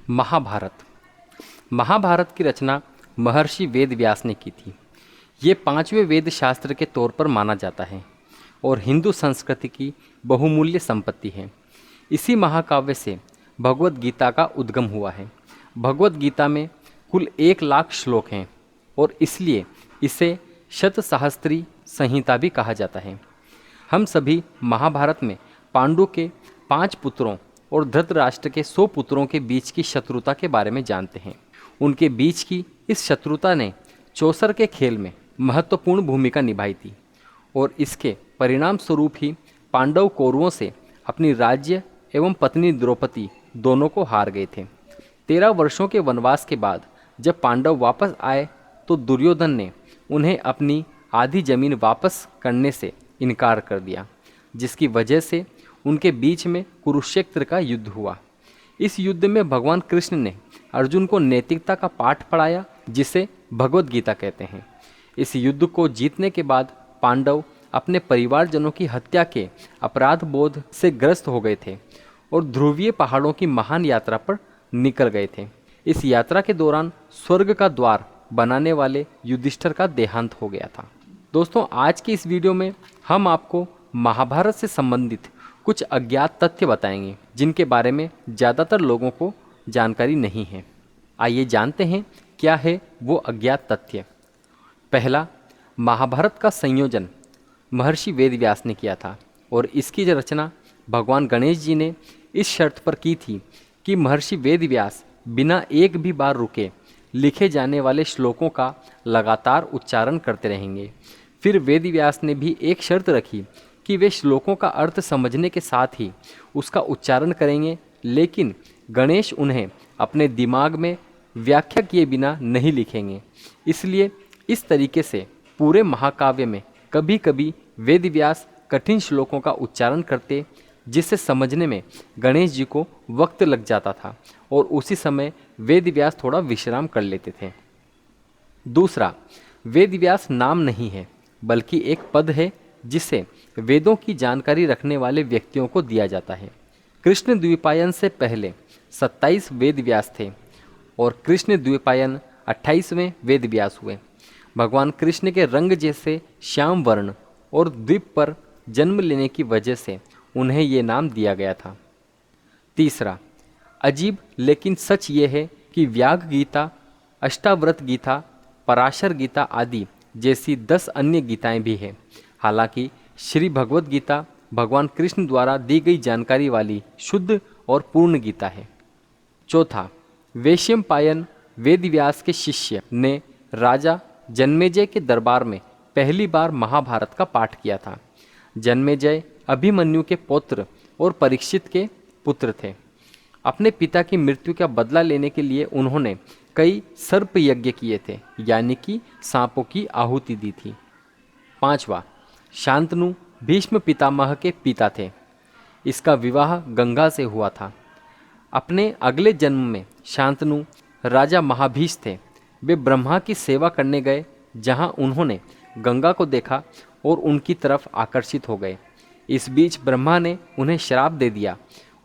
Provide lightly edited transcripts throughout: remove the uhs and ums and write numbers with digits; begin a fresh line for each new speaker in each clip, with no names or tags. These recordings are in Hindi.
महाभारत। महाभारत की रचना महर्षि वेद व्यास ने की थी। ये पांचवें वेद शास्त्र के तौर पर माना जाता है और हिंदू संस्कृति की बहुमूल्य संपत्ति है। इसी महाकाव्य से भगवत गीता का उद्गम हुआ है। भगवत गीता में कुल 1,00,000 श्लोक हैं और इसलिए इसे शतसहस्त्री संहिता भी कहा जाता है। हम सभी महाभारत में पांडु के 5 पुत्रों और धृतराष्ट्र के 100 पुत्रों के बीच की शत्रुता के बारे में जानते हैं। उनके बीच की इस शत्रुता ने चौसर के खेल में महत्वपूर्ण भूमिका निभाई थी और इसके परिणाम स्वरूप ही पांडव कौरवों से अपनी राज्य एवं पत्नी द्रौपदी दोनों को हार गए थे। 13 वर्षों के वनवास के बाद जब पांडव वापस आए तो दुर्योधन ने उन्हें अपनी आधी जमीन वापस करने से इनकार कर दिया, जिसकी वजह से उनके बीच में कुरुक्षेत्र का युद्ध हुआ। इस युद्ध में भगवान कृष्ण ने अर्जुन को नैतिकता का पाठ पढ़ाया, जिसे भगवत गीता कहते हैं। इस युद्ध को जीतने के बाद पांडव अपने परिवारजनों की हत्या के अपराध बोध से ग्रस्त हो गए थे और ध्रुवीय पहाड़ों की महान यात्रा पर निकल गए थे। इस यात्रा के दौरान स्वर्ग का द्वार बनाने वाले युधिष्ठिर का देहांत हो गया था। दोस्तों, आज की इस वीडियो में हम आपको महाभारत से संबंधित कुछ अज्ञात तथ्य बताएंगे जिनके बारे में ज़्यादातर लोगों को जानकारी नहीं है। आइए जानते हैं क्या है वो अज्ञात तथ्य। पहला, महाभारत का संयोजन महर्षि वेदव्यास ने किया था और इसकी रचना भगवान गणेश जी ने इस शर्त पर की थी कि महर्षि वेदव्यास बिना एक भी बार रुके लिखे जाने वाले श्लोकों का लगातार उच्चारण करते रहेंगे। फिर वेदव्यास ने भी एक शर्त रखी कि वे श्लोकों का अर्थ समझने के साथ ही उसका उच्चारण करेंगे, लेकिन गणेश उन्हें अपने दिमाग में व्याख्या किए बिना नहीं लिखेंगे। इसलिए इस तरीके से पूरे महाकाव्य में कभी कभी वेदव्यास कठिन श्लोकों का उच्चारण करते, जिसे समझने में गणेश जी को वक्त लग जाता था और उसी समय वेदव्यास थोड़ा विश्राम कर लेते थे। दूसरा, वेदव्यास नाम नहीं है बल्कि एक पद है जिसे वेदों की जानकारी रखने वाले व्यक्तियों को दिया जाता है। कृष्ण द्वीपायन से पहले 27 वेदव्यास थे और कृष्ण द्वीपायन 28वें वेदव्यास हुए। भगवान कृष्ण के रंग जैसे श्याम वर्ण और द्वीप पर जन्म लेने की वजह से उन्हें ये नाम दिया गया था। तीसरा, अजीब लेकिन सच ये है कि व्याघ गीता, अष्टावृत गीता, पराशर गीता आदि जैसी 10 अन्य गीताएं भी हैं। हालांकि श्री भगवत गीता भगवान कृष्ण द्वारा दी गई जानकारी वाली शुद्ध और पूर्ण गीता है। चौथा, वैशंपायन वेदव्यास के शिष्य ने राजा जन्मेजय के दरबार में पहली बार महाभारत का पाठ किया था। जन्मेजय अभिमन्यु के पुत्र और परीक्षित के पुत्र थे। अपने पिता की मृत्यु का बदला लेने के लिए उन्होंने कई सर्प यज्ञ किए थे, यानी कि सांपों की आहुति दी थी। पांचवा, शांतनु भीष्म पितामह के पिता थे। इसका विवाह गंगा से हुआ था। अपने अगले जन्म में शांतनु राजा महाभीष थे। वे ब्रह्मा की सेवा करने गए, जहां उन्होंने गंगा को देखा और उनकी तरफ आकर्षित हो गए। इस बीच ब्रह्मा ने उन्हें श्राप दे दिया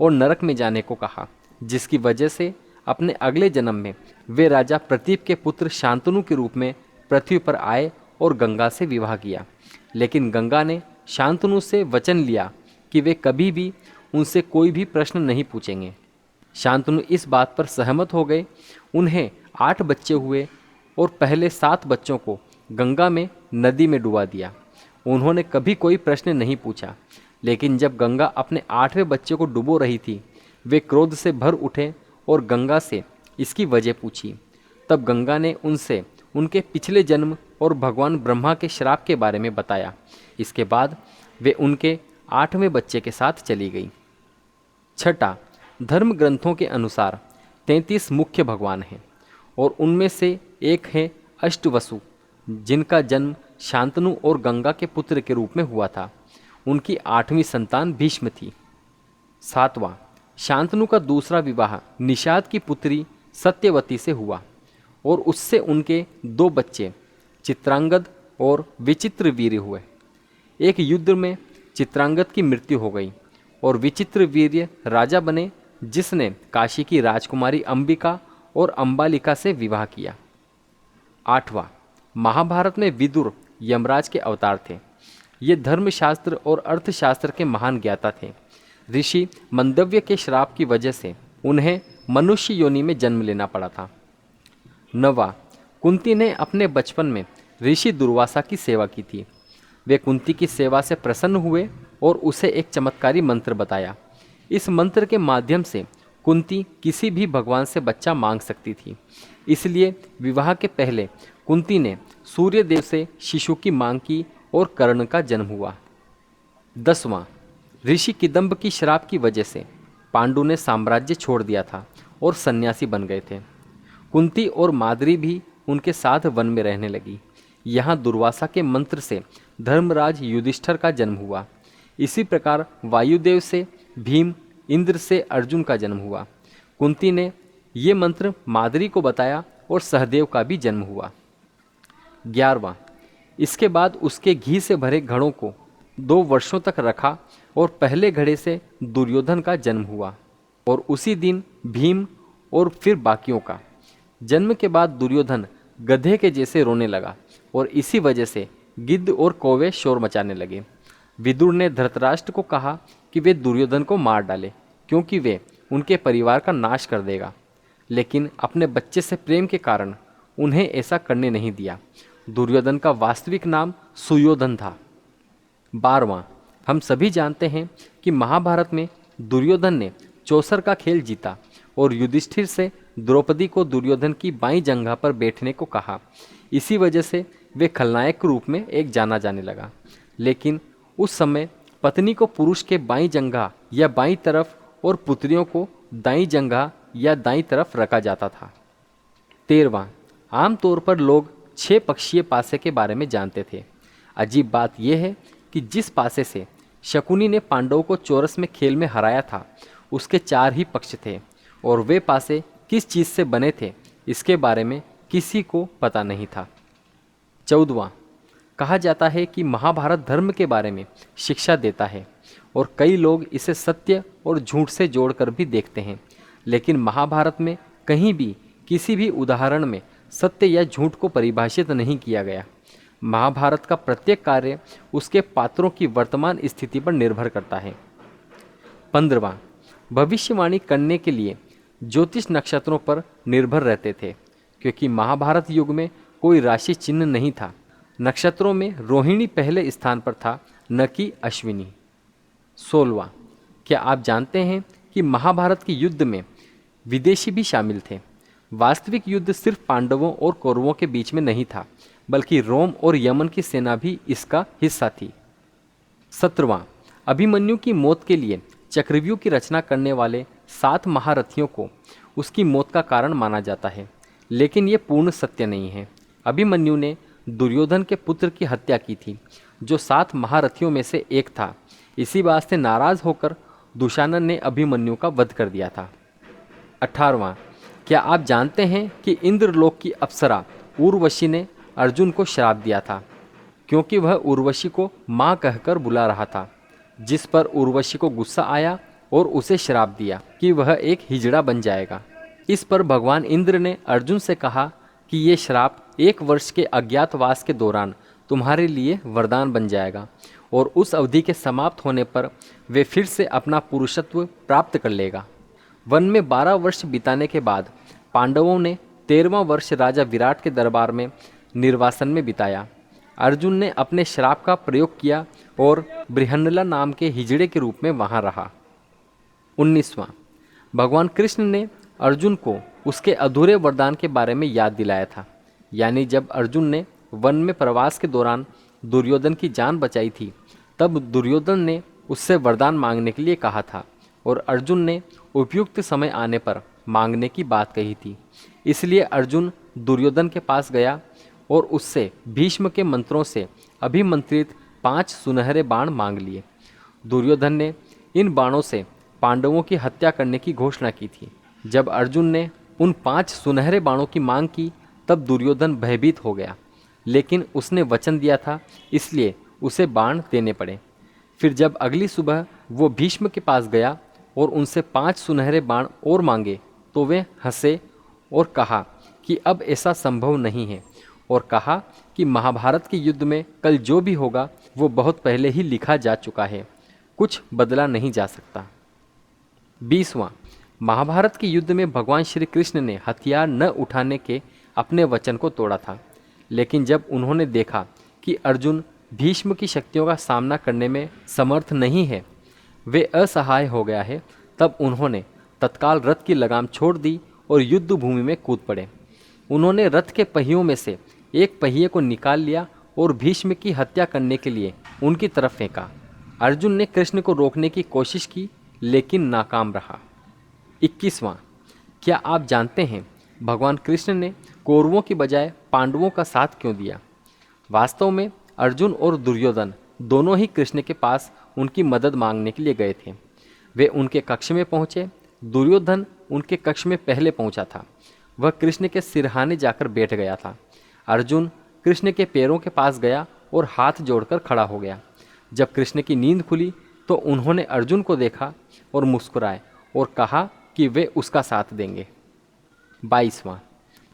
और नरक में जाने को कहा, जिसकी वजह से अपने अगले जन्म में वे राजा प्रतीप के पुत्र शांतनु के रूप में पृथ्वी पर आए और गंगा से विवाह किया। लेकिन गंगा ने शांतनु से वचन लिया कि वे कभी भी उनसे कोई भी प्रश्न नहीं पूछेंगे। शांतनु इस बात पर सहमत हो गए। उन्हें 8 बच्चे हुए और पहले 7 बच्चों को गंगा में नदी में डुबा दिया। उन्होंने कभी कोई प्रश्न नहीं पूछा, लेकिन जब गंगा अपने 8वें बच्चे को डुबो रही थी, वे क्रोध से भर उठे और गंगा से इसकी वजह पूछी। तब गंगा ने उनसे उनके पिछले जन्म और भगवान ब्रह्मा के श्राप के बारे में बताया। इसके बाद वे उनके 8वें बच्चे के साथ चली गई। छठा, धर्म ग्रंथों के अनुसार 33 मुख्य भगवान हैं और उनमें से एक है अष्टवसु, जिनका जन्म शांतनु और गंगा के पुत्र के रूप में हुआ था। उनकी 8वीं संतान भीष्म थी। सातवां, शांतनु का दूसरा विवाह निषाद की पुत्री सत्यवती से हुआ और उससे उनके 2 बच्चे चित्रांगद और विचित्रवीर्य हुए। एक युद्ध में चित्रांगद की मृत्यु हो गई और विचित्रवीर्य राजा बने, जिसने काशी की राजकुमारी अंबिका और अंबालिका से विवाह किया। 8वां, महाभारत में विदुर यमराज के अवतार थे। ये धर्मशास्त्र और अर्थशास्त्र के महान ज्ञाता थे। ऋषि मंदव्य के श्राप की वजह से उन्हें मनुष्य योनि में जन्म लेना पड़ा था। 9वां, कुंती ने अपने बचपन में ऋषि दुर्वासा की सेवा की थी। वे कुंती की सेवा से प्रसन्न हुए और उसे एक चमत्कारी मंत्र बताया। इस मंत्र के माध्यम से कुंती किसी भी भगवान से बच्चा मांग सकती थी। इसलिए विवाह के पहले कुंती ने सूर्य देव से शिशु की मांग की और कर्ण का जन्म हुआ। 10वां, ऋषि किदंब की श्राप की वजह से पांडु ने साम्राज्य छोड़ दिया था और सन्यासी बन गए थे। कुंती और माद्री भी उनके साथ वन में रहने लगी। यहाँ दुर्वासा के मंत्र से धर्मराज युधिष्ठिर का जन्म हुआ। इसी प्रकार वायुदेव से भीम, इंद्र से अर्जुन का जन्म हुआ। कुंती ने ये मंत्र माद्री को बताया और सहदेव का भी जन्म हुआ। 11वां, इसके बाद उसके घी से भरे घड़ों को 2 वर्षों तक रखा और पहले घड़े से दुर्योधन का जन्म हुआ और उसी दिन भीम और फिर बाकियों का। जन्म के बाद दुर्योधन गधे के जैसे रोने लगा और इसी वजह से गिद्ध और कौवे शोर मचाने लगे। विदुर ने धृतराष्ट्र को कहा कि वे दुर्योधन को मार डाले क्योंकि वे उनके परिवार का नाश कर देगा, लेकिन अपने बच्चे से प्रेम के कारण उन्हें ऐसा करने नहीं दिया। दुर्योधन का वास्तविक नाम सुयोधन था। 12वां, हम सभी जानते हैं कि महाभारत में दुर्योधन ने चौसर का खेल जीता और युधिष्ठिर से द्रौपदी को दुर्योधन की बाईं जंघा पर बैठने को कहा। इसी वजह से वे खलनायक के रूप में एक जाना जाने लगा। लेकिन उस समय पत्नी को पुरुष के बाईं जंघा या बाईं तरफ और पुत्रियों को दाईं जंघा या दाईं तरफ रखा जाता था। 13वां, आमतौर पर लोग 6 पक्षीय पासे के बारे में जानते थे। अजीब बात यह है कि जिस पासे से शकुनी ने पांडवों को चौरस में खेल में हराया था उसके 4 ही पक्ष थे और वे पासे किस चीज़ से बने थे इसके बारे में किसी को पता नहीं था। 14वां, कहा जाता है कि महाभारत धर्म के बारे में शिक्षा देता है और कई लोग इसे सत्य और झूठ से जोड़कर भी देखते हैं, लेकिन महाभारत में कहीं भी किसी भी उदाहरण में सत्य या झूठ को परिभाषित नहीं किया गया। महाभारत का प्रत्येक कार्य उसके पात्रों की वर्तमान स्थिति पर निर्भर करता है। 15वां, भविष्यवाणी करने के लिए ज्योतिष नक्षत्रों पर निर्भर रहते थे क्योंकि महाभारत युग में कोई राशि चिन्ह नहीं था। नक्षत्रों में रोहिणी पहले स्थान पर था, न कि अश्विनी। 16वां, क्या आप जानते हैं कि महाभारत के युद्ध में विदेशी भी शामिल थे? वास्तविक युद्ध सिर्फ पांडवों और कौरवों के बीच में नहीं था, बल्कि रोम और यमन की सेना भी इसका हिस्सा थी। 17वां, अभिमन्यु की मौत के लिए चक्रव्यूह की रचना करने वाले 7 महारथियों को उसकी मौत का कारण माना जाता है, लेकिन ये पूर्ण सत्य नहीं है। अभिमन्यु ने दुर्योधन के पुत्र की हत्या की थी, जो 7 महारथियों में से एक था। इसी बात से नाराज होकर दुशासन ने अभिमन्यु का वध कर दिया था। 18वां, क्या आप जानते हैं कि इंद्रलोक की अप्सरा उर्वशी ने अर्जुन को श्राप दिया था क्योंकि वह उर्वशी को माँ कहकर बुला रहा था, जिस पर उर्वशी को गुस्सा आया और उसे श्राप दिया कि वह एक हिजड़ा बन जाएगा। इस पर भगवान इंद्र ने अर्जुन से कहा कि ये श्राप 1 वर्ष के अज्ञातवास के दौरान तुम्हारे लिए वरदान बन जाएगा और उस अवधि के समाप्त होने पर वे फिर से अपना पुरुषत्व प्राप्त कर लेगा। वन में 12 वर्ष बिताने के बाद पांडवों ने 13वां वर्ष राजा विराट के दरबार में निर्वासन में बिताया। अर्जुन ने अपने श्राप का प्रयोग किया और बृहन्नला नाम के हिजड़े के रूप में वहाँ रहा। 19वां, भगवान कृष्ण ने अर्जुन को उसके अधूरे वरदान के बारे में याद दिलाया था, यानी जब अर्जुन ने वन में प्रवास के दौरान दुर्योधन की जान बचाई थी, तब दुर्योधन ने उससे वरदान मांगने के लिए कहा था और अर्जुन ने उपयुक्त समय आने पर मांगने की बात कही थी। इसलिए अर्जुन दुर्योधन के पास गया और उससे भीष्म के मंत्रों से अभिमंत्रित 5 सुनहरे बाण मांग लिए। दुर्योधन ने इन बाणों से पांडवों की हत्या करने की घोषणा की थी। जब अर्जुन ने उन 5 सुनहरे बाणों की मांग की, तब दुर्योधन भयभीत हो गया, लेकिन उसने वचन दिया था, इसलिए उसे बाण देने पड़े। फिर जब अगली सुबह वो भीष्म के पास गया और उनसे 5 सुनहरे बाण और मांगे तो वे हंसे और कहा कि अब ऐसा संभव नहीं है, और कहा कि महाभारत के युद्ध में कल जो भी होगा वो बहुत पहले ही लिखा जा चुका है, कुछ बदला नहीं जा सकता। 20वां, महाभारत के युद्ध में भगवान श्री कृष्ण ने हथियार न उठाने के अपने वचन को तोड़ा था, लेकिन जब उन्होंने देखा कि अर्जुन भीष्म की शक्तियों का सामना करने में समर्थ नहीं है, वे असहाय हो गया है, तब उन्होंने तत्काल रथ की लगाम छोड़ दी और युद्ध भूमि में कूद पड़े। उन्होंने रथ के पहियों में से एक पहिए को निकाल लिया और भीष्म की हत्या करने के लिए उनकी तरफ फेंका। अर्जुन ने कृष्ण को रोकने की कोशिश की, लेकिन नाकाम रहा। 21वां, क्या आप जानते हैं भगवान कृष्ण ने कौरवों की बजाय पांडवों का साथ क्यों दिया? वास्तव में अर्जुन और दुर्योधन दोनों ही कृष्ण के पास उनकी मदद मांगने के लिए गए थे। वे उनके कक्ष में पहुँचे। दुर्योधन उनके कक्ष में पहले पहुंचा था। वह कृष्ण के सिरहाने जाकर बैठ गया था। अर्जुन कृष्ण के पैरों के पास गया और हाथ जोड़कर खड़ा हो गया। जब कृष्ण की नींद खुली तो उन्होंने अर्जुन को देखा और मुस्कुराए और कहा कि वे उसका साथ देंगे। 22वां,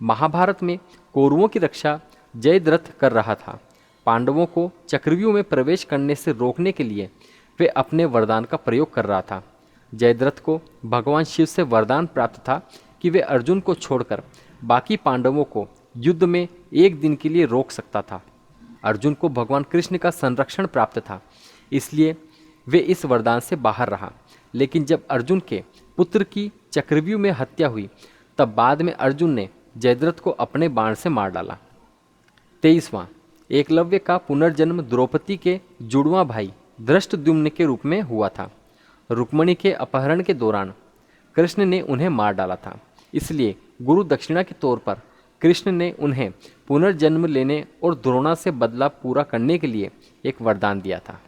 महाभारत में कौरवों की रक्षा जयद्रथ कर रहा था। पांडवों को चक्रव्यूह में प्रवेश करने से रोकने के लिए वे अपने वरदान का प्रयोग कर रहा था। जयद्रथ को भगवान शिव से वरदान प्राप्त था कि वे अर्जुन को छोड़कर बाकी पांडवों को युद्ध में एक दिन के लिए रोक सकता था। अर्जुन को भगवान कृष्ण का संरक्षण प्राप्त था, इसलिए वे इस वरदान से बाहर रहा। लेकिन जब अर्जुन के पुत्र की चक्रव्यूह में हत्या हुई, तब बाद में अर्जुन ने जयद्रथ को अपने बाण से मार डाला। 23वां, एकलव्य का पुनर्जन्म द्रौपदी के जुड़वां भाई धृष्टद्युम्न के रूप में हुआ था। रुक्मिणी के अपहरण के दौरान कृष्ण ने उन्हें मार डाला था, इसलिए गुरु दक्षिणा के तौर पर कृष्ण ने उन्हें पुनर्जन्म लेने और द्रोणा से बदला पूरा करने के लिए एक वरदान दिया था।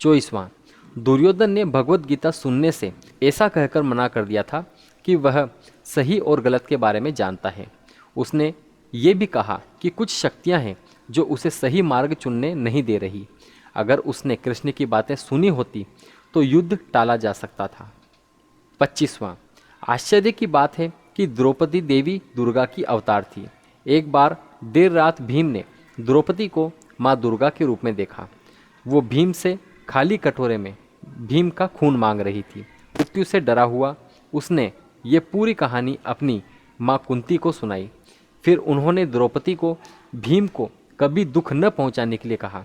24वां, दुर्योधन ने भगवत गीता सुनने से ऐसा कहकर मना कर दिया था कि वह सही और गलत के बारे में जानता है। उसने ये भी कहा कि कुछ शक्तियां हैं जो उसे सही मार्ग चुनने नहीं दे रही। अगर उसने कृष्ण की बातें सुनी होती तो युद्ध टाला जा सकता था। 25वां, आश्चर्य की बात है कि द्रौपदी देवी दुर्गा की अवतार थी। एक बार देर रात भीम ने द्रौपदी को माँ दुर्गा के रूप में देखा। वो भीम से खाली कटोरे में भीम का खून मांग रही थी। मृत्यु से डरा हुआ उसने ये पूरी कहानी अपनी माँ कुंती को सुनाई। फिर उन्होंने द्रौपदी को भीम को कभी दुख न पहुँचाने के लिए कहा।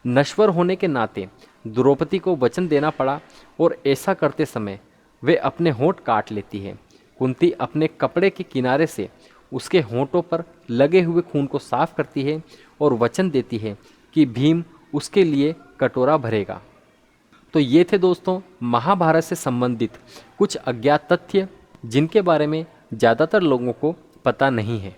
नश्वर होने के नाते द्रौपदी को वचन देना पड़ा और ऐसा करते समय वे अपने होंठ काट लेती है। कुंती अपने कपड़े के किनारे से उसके होंठों पर लगे हुए खून को साफ करती है और वचन देती है कि भीम उसके लिए कटोरा भरेगा। तो ये थे दोस्तों महाभारत से संबंधित कुछ अज्ञात तथ्य जिनके बारे में ज़्यादातर लोगों को पता नहीं है।